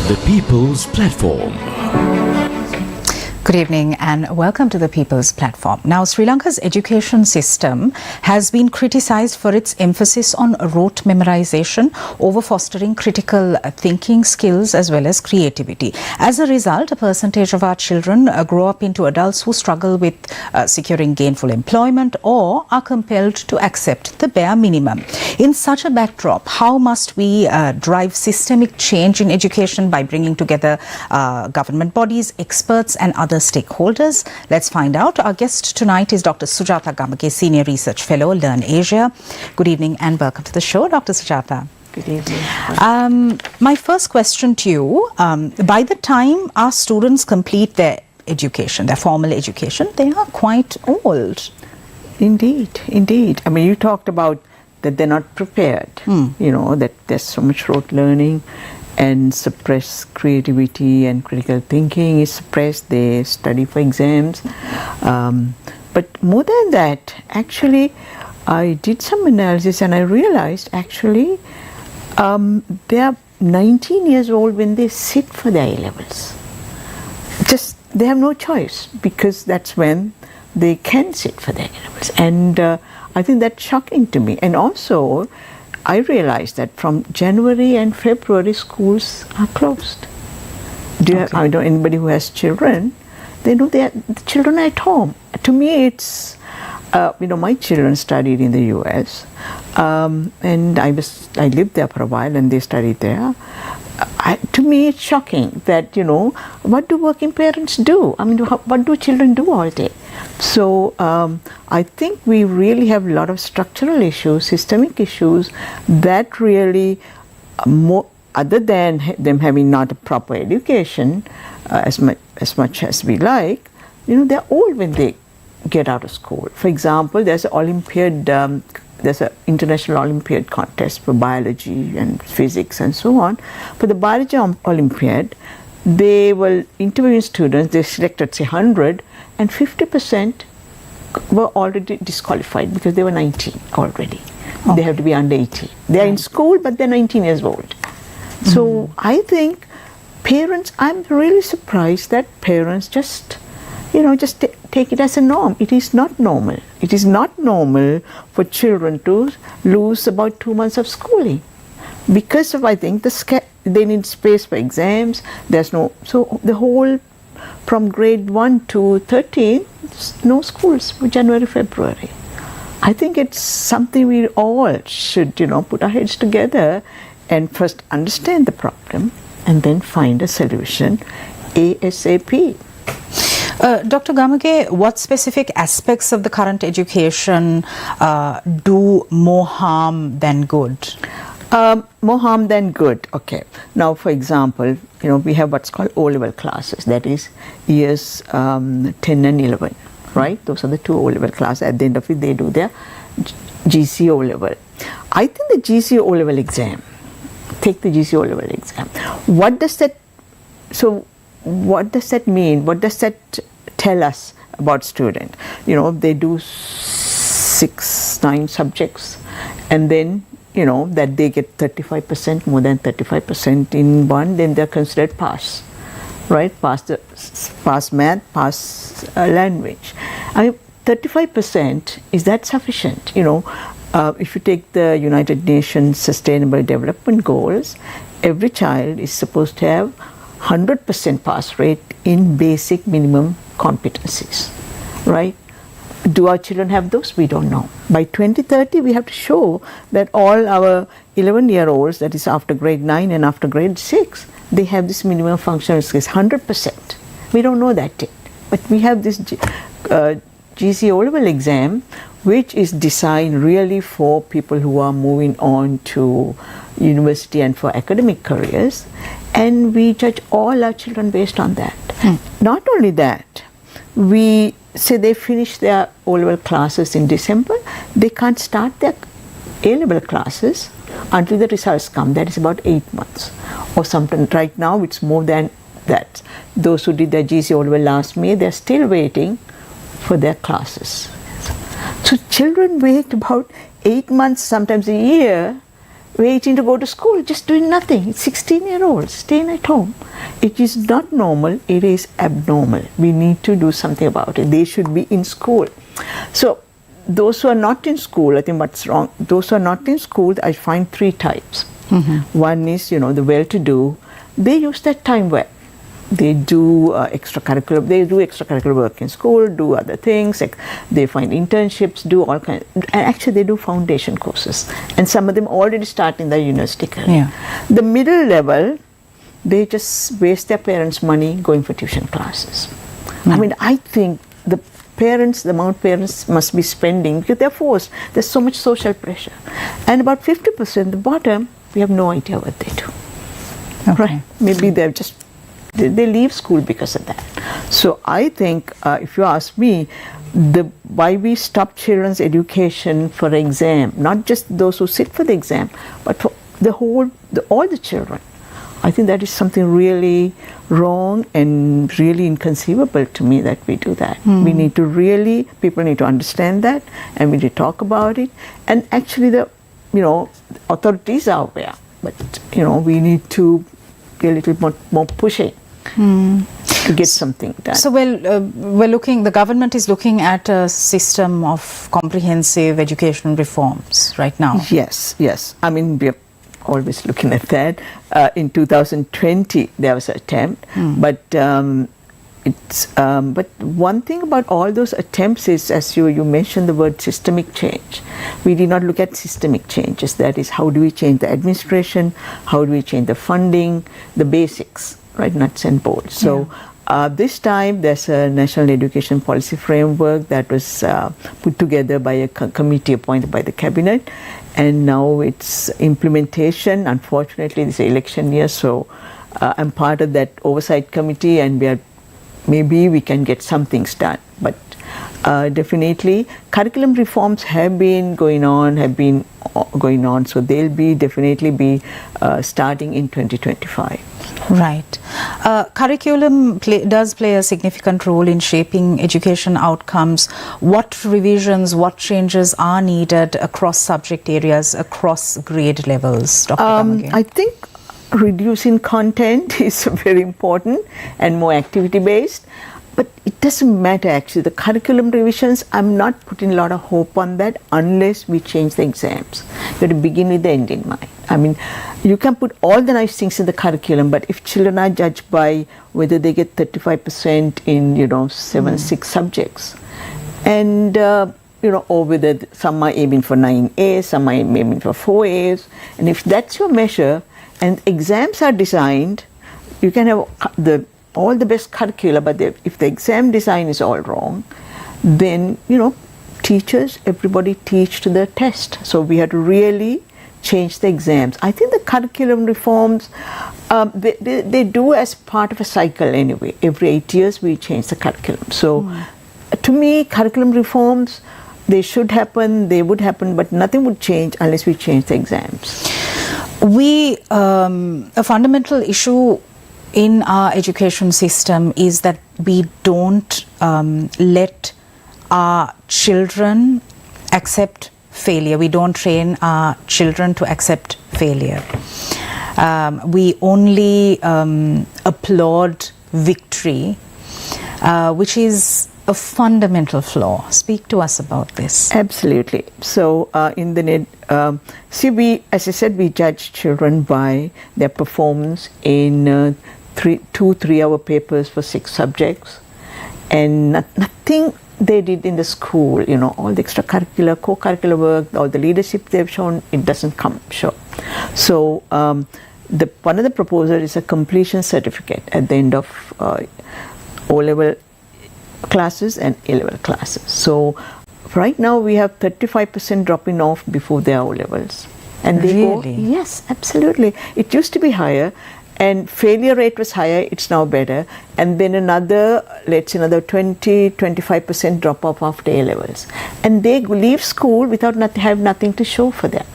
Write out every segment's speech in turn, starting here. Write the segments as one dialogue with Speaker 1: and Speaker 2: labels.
Speaker 1: The People's Platform.
Speaker 2: Good evening and welcome to the People's Platform. Now, Sri Lanka's education system has been criticised for its emphasis on rote memorisation over fostering critical thinking skills as well as creativity. As a result, a percentage of our children grow up into adults who struggle with securing gainful employment or are compelled to accept the bare minimum. In such a backdrop, how must we drive systemic change in education by bringing together government bodies, experts and other stakeholders? Let's find out. Our guest tonight is Dr. Sujata Gamage, Senior Research Fellow, Learn Asia. Good evening and welcome to the show, Dr. Sujata.
Speaker 3: Good evening.
Speaker 2: My first question to you, by the time our students complete their education, their formal education, they are quite old.
Speaker 3: Indeed, indeed. I mean, you talked about that they're not prepared, you know, that there's so much rote learning and suppressed creativity and critical thinking is suppressed. They study for exams. But more than that, actually, I did some analysis and I realized actually they are 19 years old when they sit for their A-levels. Just, they have no choice because that's when they can sit for their A-levels. And I think that's shocking to me. And also, I realized that from January and February, schools are closed. I know anybody who has children, they know the children are at home. To me, it's, you know, my children studied in the US, and I lived there for a while and they studied there. To me, it's shocking that, you know, what do working parents do? I mean, what do children do all day? So I think we really have a lot of structural issues, systemic issues that really, other than them having not a proper education as much as we like, you know, they're old when they get out of school. For example, there's an international Olympiad contest for biology and physics and so on. For the biology Olympiad, they were interviewing students, they selected say 100 and 50% were already disqualified because they were 19 already. They have to be under 18. They're in school but they're 19 years old. So I think parents, I'm really surprised that parents just, you know, just take it as a norm. It is not normal. It is not normal for children to lose about 2 months of schooling because of, I think, they need space for exams. There's no, so the whole, from grade 1 to 13, no schools for January, February. I think it's something we all should, you know, put our heads together and first understand the problem and then find a solution ASAP.
Speaker 2: Dr. Gamage, what specific aspects of the current education do more harm than good?
Speaker 3: More harm than good. Okay. Now, for example, you know, we have what's called O-level classes. That is years 10 and 11, right? Those are the two O-level classes. At the end of it, they do their GC O-level. I think the GC O-level exam, take the GC O-level exam. What does that mean? What does that tell us about student? You know, they do 9 subjects and then, you know, that they get 35%, more than 35% in one, then they're considered pass, right? Pass math, pass language. I mean, 35%, is that sufficient? You know, if you take the United Nations Sustainable Development Goals, every child is supposed to have 100% pass rate in basic minimum competencies, right? Do our children have those? We don't know. By 2030, we have to show that all our 11-year-olds, that is after grade 9 and after grade 6, they have this minimum functional skills, 100%. We don't know that yet. But we have this GC O-level exam, which is designed really for people who are moving on to university and for academic careers. And we judge all our children based on that. Not only that, we say they finish their O-level classes in December, they can't start their A-level classes until the results come. That is about 8 months. Or something. Right now, it's more than that. Those who did their GC O-level last May, they're still waiting for their classes. So children wait about 8 months, sometimes a year, waiting to go to school, just doing nothing. 16-year-olds staying at home. It is not normal, it is abnormal. We need to do something about it. They should be in school. So those who are not in school, I think what's wrong, those who are not in school, I find three types. One is, the well-to-do. They use that time well. They do extracurricular work in school, do other things, like they find internships, do all kinds, and actually they do foundation courses, and some of them already start in the university career. The middle level, they just waste their parents' money going for tuition classes. I mean, I think the amount parents must be spending, because they're forced, there's so much social pressure, and about 50%, the bottom, we have no idea what they do. Right? Maybe they're just they leave school because of that. So I think, if you ask me, why we stop children's education for exam, not just those who sit for the exam, but for all the children, I think that is something really wrong and really inconceivable to me that we do that. We need to people need to understand that, and we need to talk about it. And actually the authorities are aware, but we need to be a little more pushing to get something done.
Speaker 2: So the government is looking at a system of comprehensive education reforms right now.
Speaker 3: Yes. I mean, we're always looking at that. In 2020, there was an attempt, but but one thing about all those attempts is, as you mentioned the word systemic change. We did not look at systemic changes. That is, how do we change the administration? How do we change the funding? The basics, right? Nuts and bolts. So this time there's a National Education Policy Framework that was put together by a committee appointed by the cabinet, and now it's implementation. Unfortunately, this is election year, so I'm part of that oversight committee, and maybe we can get some things done. But definitely curriculum reforms have been going on, so they'll definitely be starting in 2025.
Speaker 2: Right. Curriculum does play a significant role in shaping education outcomes. What revisions, what changes are needed across subject areas, across grade levels, Dr. Gamage?
Speaker 3: I think reducing content is very important and more activity based, but it doesn't matter actually. The curriculum revisions, I'm not putting a lot of hope on that unless we change the exams. You have to begin with the end in mind. I mean, you can put all the nice things in the curriculum, but if children are judged by whether they get 35% in 6 subjects, and or whether some are aiming for 9As, some are aiming for 4As, and if that's your measure, and exams are designed, you can have all the best curricula, but if the exam design is all wrong, then teachers, everybody teach to the test. So we have to really change the exams. I think the curriculum reforms, they do as part of a cycle anyway. Every 8 years we change the curriculum. So to me, curriculum reforms, they should happen, they would happen, but nothing would change unless we change the exams.
Speaker 2: A fundamental issue in our education system is that we don't let our children accept failure. We don't train our children to accept failure. We only applaud victory, which is a fundamental flaw. Speak to us about this.
Speaker 3: Absolutely. So in the net, as I said, we judge children by their performance in 2 3-hour papers for 6 subjects, and nothing they did in the school, all the extracurricular, co-curricular work, all the leadership they've shown, it doesn't show. So one of the proposals is a completion certificate at the end of O-level classes and A-level classes. So right now we have 35% dropping off before their O-levels. And they
Speaker 2: really?
Speaker 3: Yes, absolutely. It used to be higher, and failure rate was higher, it's now better. And then another 20-25% drop off after A-levels. And they leave school without have nothing to show for them.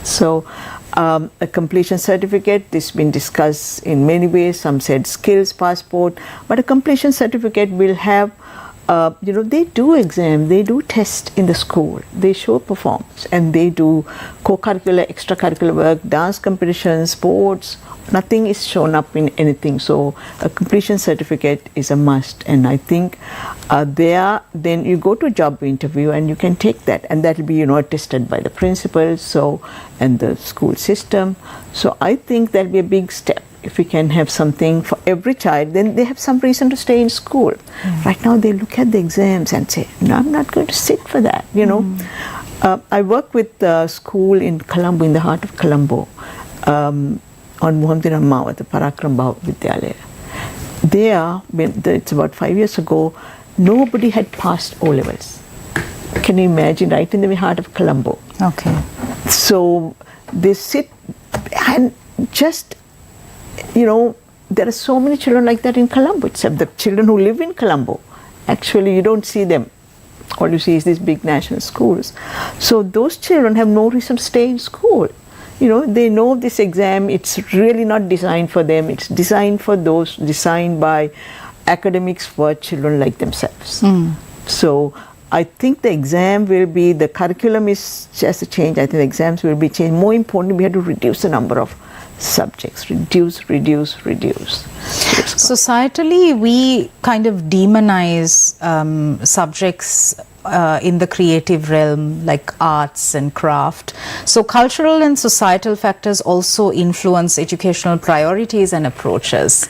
Speaker 3: So a completion certificate, this has been discussed in many ways. Some said skills passport, but a completion certificate will have they do exam, they do test in the school, they show performance, and they do co-curricular, extracurricular work, dance competitions, sports. Nothing is shown up in anything. So a completion certificate is a must. And I think then you go to a job interview and you can take that, and that will be attested by the principal and the school system. So I think that will be a big step. If we can have something for every child, then they have some reason to stay in school. Right now they look at the exams and say, no, I'm not going to sit for that, I work with a school in Colombo, in the heart of Colombo, on Muhammadin Amma, the Parakram Bhav Vidyalaya. There, it's about 5 years ago, nobody had passed O-levels. Can you imagine, right in the heart of Colombo?
Speaker 2: Okay.
Speaker 3: So they sit and just, there are so many children like that in Colombo, except the children who live in Colombo. Actually, you don't see them. All you see is these big national schools. So those children have no reason to stay in school. They know this exam, it's really not designed for them. It's designed by academics for children like themselves. So I think the exam the curriculum is just a change. I think the exams will be changed. More importantly, we have to reduce the number of subjects. Reduce.
Speaker 2: Societally, we kind of demonize subjects in the creative realm, like arts and craft. So cultural and societal factors also influence educational priorities and approaches.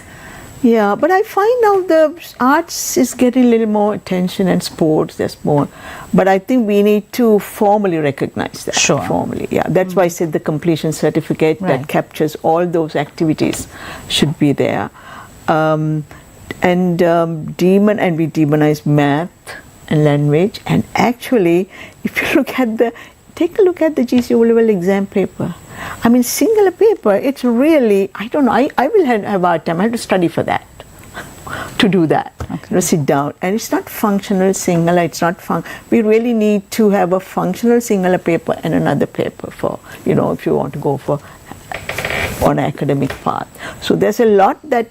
Speaker 3: Yeah, but I find now the arts is getting a little more attention, and sports, there's more. But I think we need to formally recognize that.
Speaker 2: Sure.
Speaker 3: Formally, yeah. That's why I said the completion certificate that captures all those activities should be there. We demonize math and language. And actually, if you take a look at the GC O-level exam paper. I mean, singular paper, it's really, I don't know, I will have a hard time. I have to study for that, to do that. Okay. Sit down. And it's not functional singular, it's not we really need to have a functional singular paper and another paper for, if you want to go on an academic path. So there's a lot that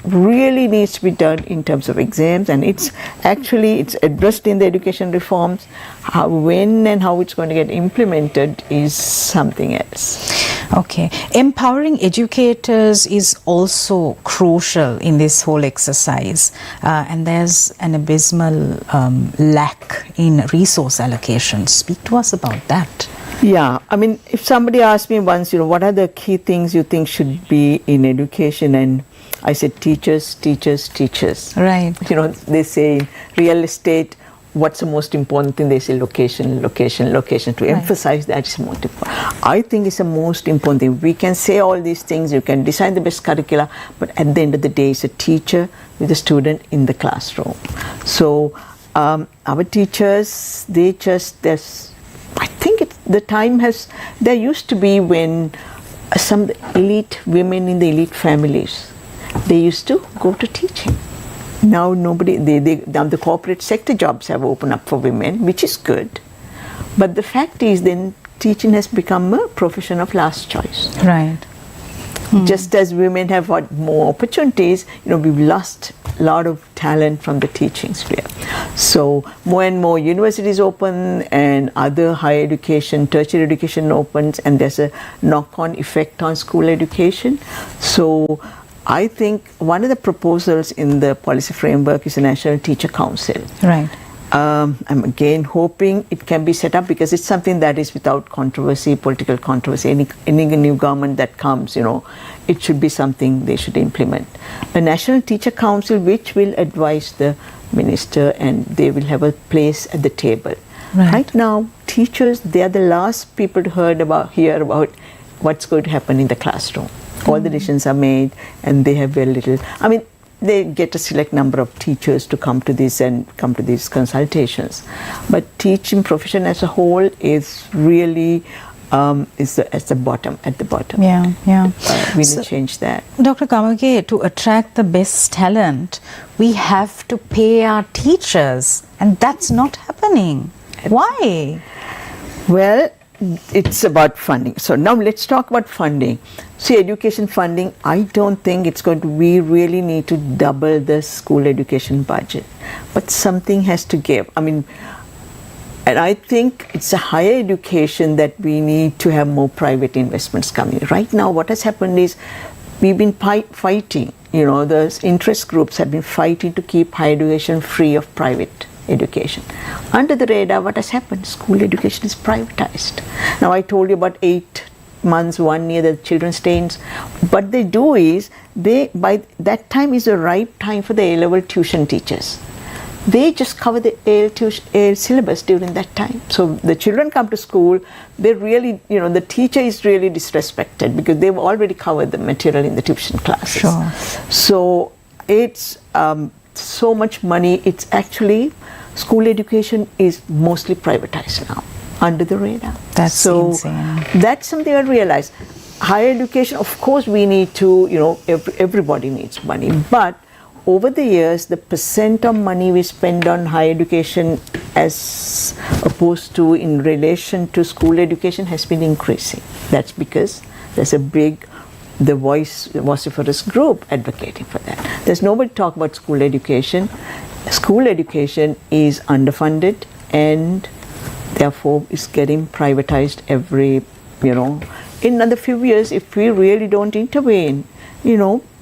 Speaker 3: really needs to be done in terms of exams, and it's addressed in the education reforms. When and how it's going to get implemented is something else.
Speaker 2: Okay. Empowering educators is also crucial in this whole exercise, and there's an abysmal lack in resource allocation. Speak to us about that.
Speaker 3: Yeah, I mean, if somebody asked me once, what are the key things you think should be in education, and I said teachers.
Speaker 2: Right.
Speaker 3: They say real estate, what's the most important thing? They say location. To emphasize that is most important. I think it's the most important thing. We can say all these things, you can design the best curricula, but at the end of the day, it's a teacher with a student in the classroom. So our teachers, I think the time there used to be when some elite women in the elite families, they used to go to teaching. Now the corporate sector jobs have opened up for women, which is good. But the fact is then teaching has become a profession of last choice.
Speaker 2: Right.
Speaker 3: Just as women have got more opportunities, we've lost a lot of talent from the teaching sphere. So more and more universities open and other higher education, tertiary education opens, and there's a knock-on effect on school education. So I think one of the proposals in the policy framework is a National Teacher Council.
Speaker 2: Right.
Speaker 3: I'm again hoping it can be set up because it's something that is without controversy, political controversy. Any new government that comes, it should be something they should implement. A National Teacher Council which will advise the minister, and they will have a place at the table. Right now, teachers, they are the last people to hear about what's going to happen in the classroom. All the decisions are made, and they have very little. I mean, they get a select number of teachers to come to these consultations, but teaching profession as a whole is really is at the bottom.
Speaker 2: Yeah.
Speaker 3: We need to change that.
Speaker 2: Dr. Gamage, to attract the best talent, we have to pay our teachers, and that's not happening. Why?
Speaker 3: Well, it's about funding. So now let's talk about funding. See, education funding, I don't think it's going to, we really need to double the school education budget. But something has to give. I mean, and I think it's a higher education that we need to have more private investments coming. Right now, what has happened is we've been fighting, the interest groups have been fighting to keep higher education free of private education. Under the radar, what has happened? School education is privatized. Now, I told you about 8 months, 1 year that children stay in. What they do is, by that time is the right time for the A-level tuition teachers. They just cover the A syllabus during that time. So the children come to school, they really, the teacher is really disrespected because they've already covered the material in the tuition classes.
Speaker 2: Sure.
Speaker 3: So it's so much money. It's actually, school education is mostly privatized now, under the radar.
Speaker 2: That's insane.
Speaker 3: That's something I realized. Higher education, of course, we need to, everybody needs money, but over the years, the percent of money we spend on higher education as opposed to in relation to school education has been increasing. That's because there's a big, the vociferous group advocating for that. There's nobody talk about school education. School education is underfunded and therefore is getting privatized every, in another few years, if we really don't intervene,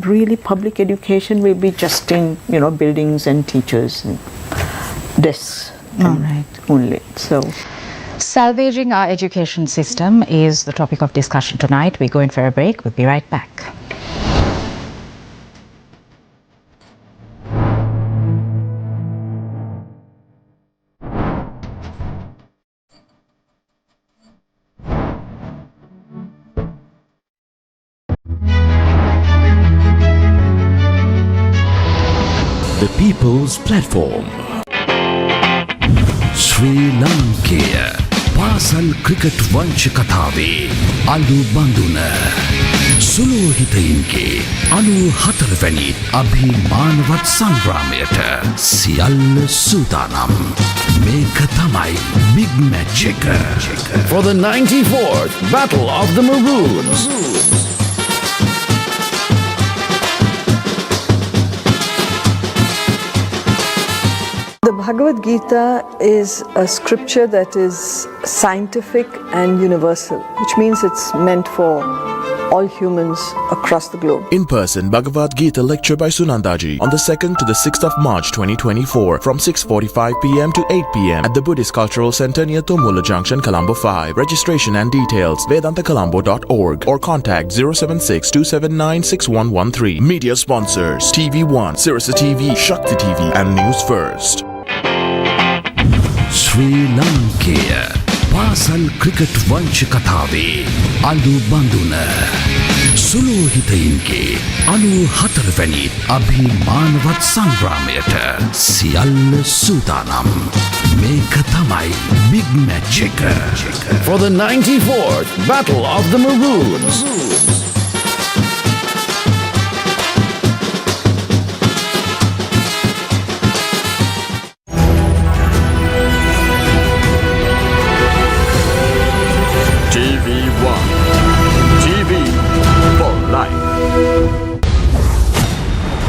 Speaker 3: really public education will be just in, buildings and teachers and desks only. So,
Speaker 2: Salvaging our education system is the topic of discussion tonight. We're going for a break. We'll be right back.
Speaker 1: The People's Platform. Sri Lanka Pasal Cricket Vanch Katave Alu Banduna Sulohitainke Anu Hatarvani Abhimanvat Sangrameta Sial Sudanam Mekatamai Big Magic
Speaker 4: For the 94th Battle of the Maroons.
Speaker 5: The Bhagavad Gita is a scripture that is scientific and universal, which means it's meant for all humans across the globe.
Speaker 6: In person, Bhagavad Gita lecture by Sunandaji on the 2nd to the 6th of March 2024 from 6:45 p.m. to 8 p.m. at the Buddhist Cultural Center near Tomula Junction, Colombo 5. Registration and details vedantacolombo.org or contact 076-279-6113. Media sponsors TV1, Sirasa TV, Shakti TV and News First.
Speaker 1: Sri Lanka Pasal Cricket Vanch Katave Alu Banduna Sulohitainke Anu Hatarvani Abhimanvat Sangrameta Sial Sudanam Mekatamai Big Magic
Speaker 4: For the 94th Battle of the Maroons.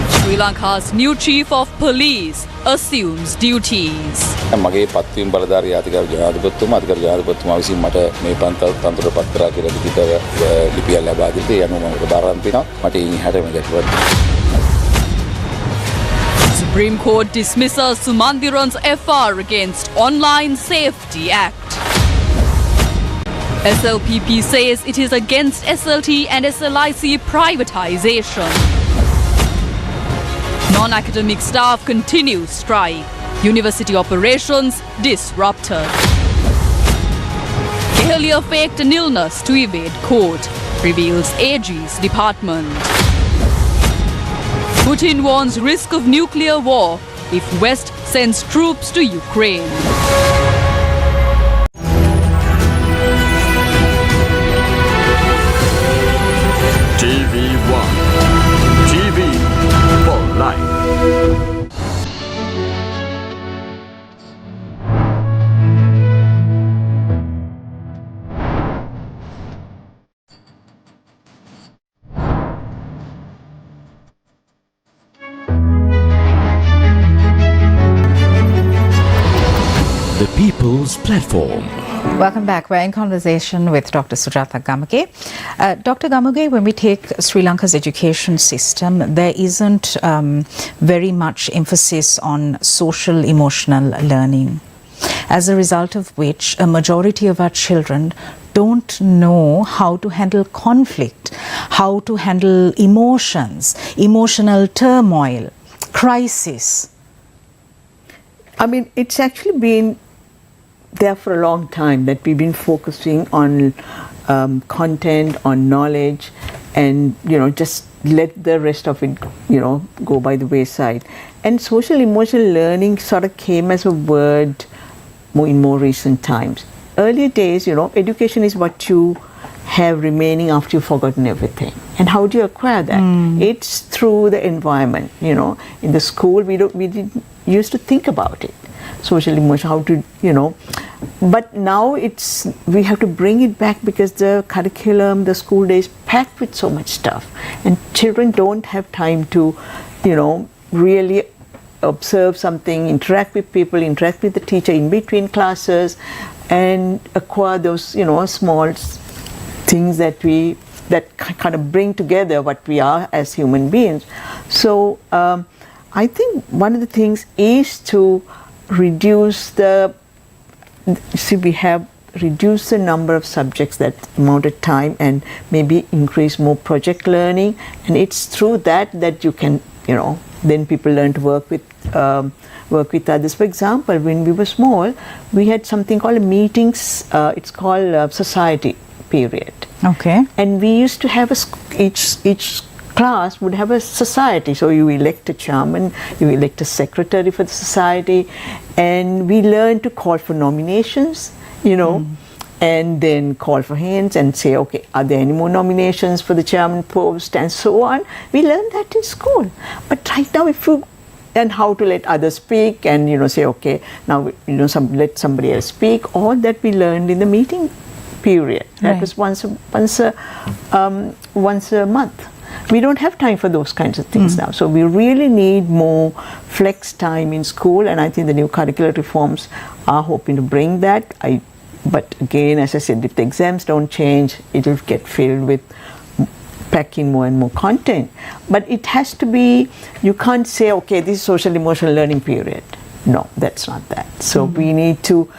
Speaker 7: Sri Lanka's new chief of police assumes duties.
Speaker 8: මගේ පත්වීම් බලධාරී අධිකාරී ජනාධිපතිතුමා විසින් මට මේ තනතුර පත් කරා කියලා ලිපියක් ලබා දීලා ඒ අනුව මම බාර ගන්න තිනවා. මට ඊ හැට මේ ගැටලුවක්.
Speaker 7: Supreme Court dismisses Sumandiran's FR against Online Safety Act. SLPP says it is against SLT and SLIC privatization. Non-academic staff continue strike. University operations disrupted. Kehelia faked an illness to evade court, reveals AG's department. Putin warns risk of nuclear war if West sends troops to Ukraine.
Speaker 4: TV1. TV for life.
Speaker 1: People's Platform.
Speaker 2: Welcome back. We're in conversation with Dr. Sujata Gamage. Dr. Gamage, when we take Sri Lanka's education system, there isn't very much emphasis on social emotional learning, as a result of which a majority of our children don't know how to handle conflict, how to handle emotions, emotional turmoil, crisis.
Speaker 3: I mean, it's actually been there for a long time that we've been focusing on content, on knowledge, and just let the rest of it go by the wayside. And social emotional learning sort of came as a word in more recent times. Earlier days, education is what you have remaining after you've forgotten everything. And how do you acquire that? It's through the environment. In the school we didn't used to think about it. Social emotion, how to, but now we have to bring it back because the curriculum, the school day is packed with so much stuff, and children don't have time to, really observe something, interact with people, interact with the teacher in between classes, and acquire those, small things that kind of bring together what we are as human beings. So I think one of the things is to reduce we have reduced the number of subjects, that amount of time, and maybe increase more project learning, and it's through that you can then people learn to work with others. For example, when we were small, we had something called meetings. It's called society period.
Speaker 2: Okay.
Speaker 3: And we used to have each class would have a society. So you elect a chairman, you elect a secretary for the society, and we learned to call for nominations, and then call for hands and say, okay, are there any more nominations for the chairman post, and so on. We learned that in school. But right now, and how to let others speak, and say, okay, now let somebody else speak. All that we learned in the meeting period. That was once a month. We don't have time for those kinds of things now. So we really need more flex time in school, and I think the new curricular reforms are hoping to bring that. But again, as I said, if the exams don't change, it will get filled with packing more and more content. But it has to be, you can't say, okay, this is social emotional learning period. No, that's not that. So we need to,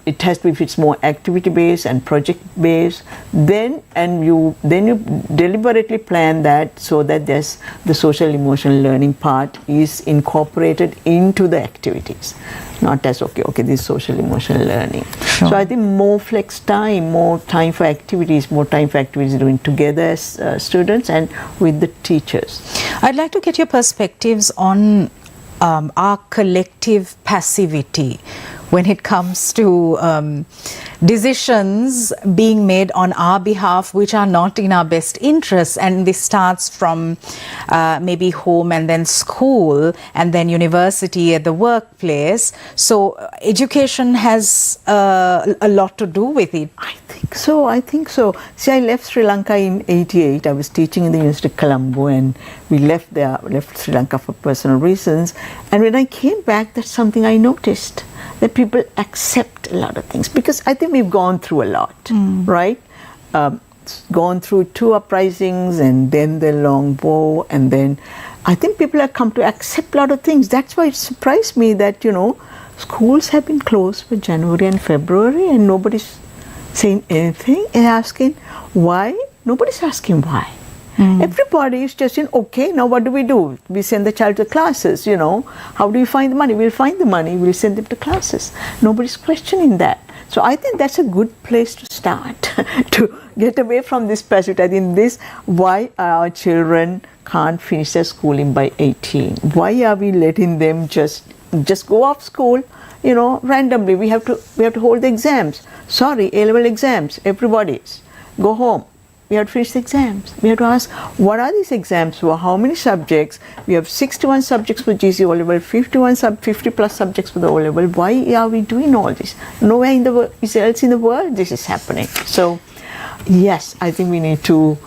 Speaker 3: it has to be, if it's more activity based and project based, then you deliberately plan that so that there's the social emotional learning part is incorporated into the activities, not as okay, this is social emotional learning. Sure. So I think more flex time, more time for activities doing together as students and with the teachers.
Speaker 2: I'd like to get your perspectives on our collective passivity when it comes to decisions being made on our behalf which are not in our best interests. And this starts from maybe home, and then school, and then university, at the workplace. So education has a lot to do with it.
Speaker 3: I think so. See, I left Sri Lanka in '88. I was teaching in the University of Colombo, and we left Sri Lanka for personal reasons. And when I came back, that's something I noticed, that people accept a lot of things, because I think we've gone through a lot, right? Gone through 2 uprisings, and then the long war, and then I think people have come to accept a lot of things. That's why it surprised me that schools have been closed for January and February, and nobody's saying anything and asking why. Nobody's asking why. Everybody is just saying, okay, now what do? We send the child to classes, How do you find the money? We'll find the money, we'll send them to classes. Nobody's questioning that. So I think that's a good place to start, to get away from this passivity. I think why our children can't finish their schooling by 18? Why are we letting them just go off school, randomly? We have to hold the exams. Sorry, A-level exams, everybody's. Go home. We have to finish the exams. We have to ask, what are these exams for? How many subjects? We have 61 subjects for GC O-level, 50 plus subjects for the O-level. Why are we doing all this? Nowhere else in the world this is happening. So, yes, I think we need to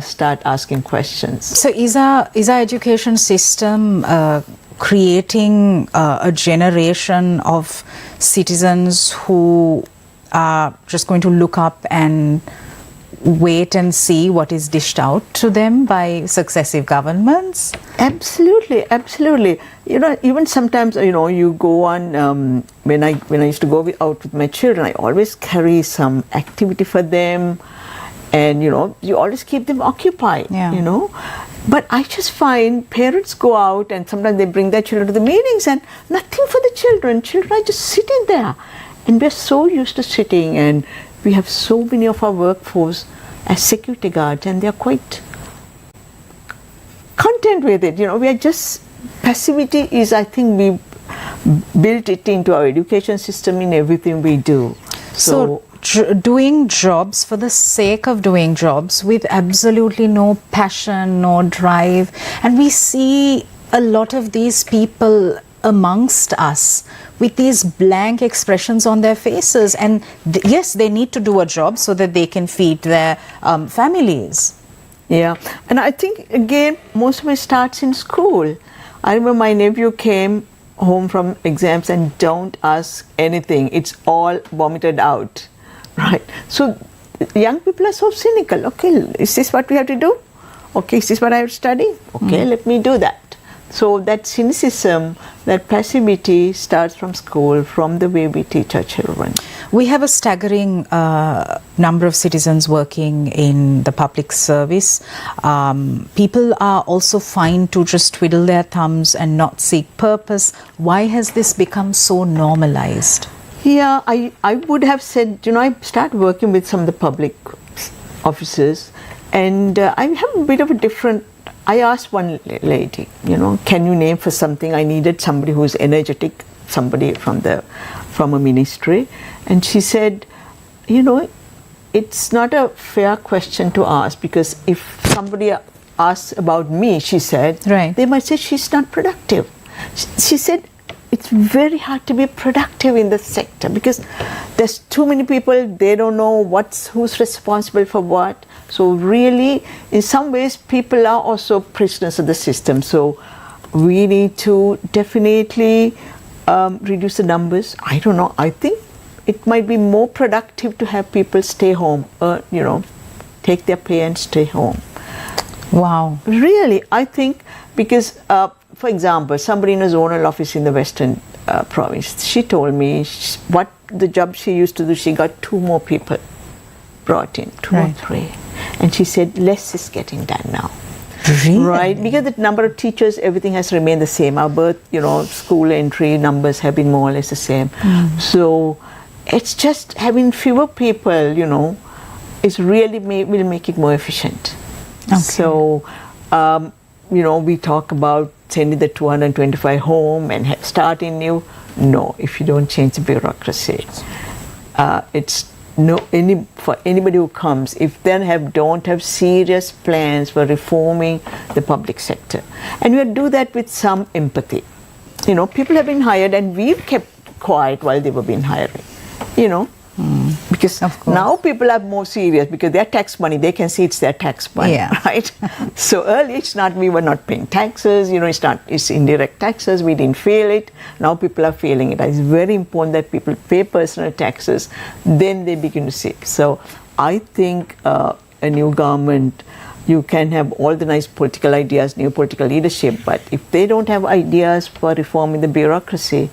Speaker 3: start asking questions.
Speaker 2: So is our education system creating a generation of citizens who are just going to look up and wait and see what is dished out to them by successive governments?
Speaker 3: Absolutely, absolutely. You know, even sometimes, you know, you go on, when I used to go out with my children, I always carry some activity for them, and, you know, you always keep them occupied, you know. But I just find parents go out and sometimes they bring their children to the meetings and nothing for the children. Children are just sitting there. And we're so used to sitting, and we have so many of our workforce as security guards, and they're quite content with it. You know, we are just, passivity is, I think we built it into our education system in everything we do.
Speaker 2: So doing jobs for the sake of doing jobs with absolutely no passion, no drive. And we see a lot of these people amongst us with these blank expressions on their faces. And yes, they need to do a job so that they can feed their families.
Speaker 3: Yeah, and I think, again, most of it starts in school. I remember my nephew came home from exams and don't ask anything. It's all vomited out. Right. So young people are so cynical. Okay, is this what we have to do? Okay, is this what I have to study? Okay, let me do that. So that cynicism, that passivity starts from school, from the way we teach our children.
Speaker 2: We have a staggering number of citizens working in the public service. People are also fined to just twiddle their thumbs and not seek purpose. Why has this become so normalized?
Speaker 3: Yeah, I would have said, you know, I started working with some of the public officers, and I have a bit of a different, I asked one lady, you know, can you name for something? I needed somebody who's energetic, somebody from a ministry, and she said, you know, it's not a fair question to ask, because if somebody asks about me, she said, they might say she's not productive. She said, it's very hard to be productive in the sector because there's too many people, they don't know who's responsible for what. So really, in some ways, people are also prisoners of the system. So we need to definitely reduce the numbers. I don't know, I think it might be more productive to have people stay home, you know, take their pay and stay home.
Speaker 2: Wow.
Speaker 3: Really, I think, because for example, somebody in a zonal office in the Western province, she told me what the job she used to do, she got 2 more people brought in, 2 or 3. And she said, less is getting done now.
Speaker 2: Really?
Speaker 3: Right, because the number of teachers, everything has remained the same. Our birth, you know, school entry numbers have been more or less the same. So it's just having fewer people, you know, is really will make it more efficient. Okay. So, you know, we talk about sending the 225 home and starting new. No, if you don't change the bureaucracy, it's for anybody who comes, if they don't have serious plans for reforming the public sector, and we do that with some empathy. You know, people have been hired, and we've kept quiet while they were being hired. You know. Because now people are more serious because their tax money, they can see it's their tax money, right? So early, we were not paying taxes, you know, it's indirect taxes, we didn't feel it. Now people are feeling it. It's very important that people pay personal taxes, then they begin to see. So I think a new government, you can have all the nice political ideas, new political leadership, but if they don't have ideas for reforming the bureaucracy,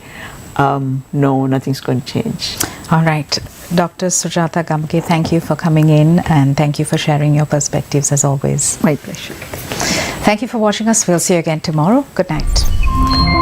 Speaker 3: no, nothing's going to change.
Speaker 2: All right. Dr. Sujata Gamage, thank you for coming in, and thank you for sharing your perspectives as always.
Speaker 3: My pleasure.
Speaker 2: Thank you for watching us. We'll see you again tomorrow. Good night.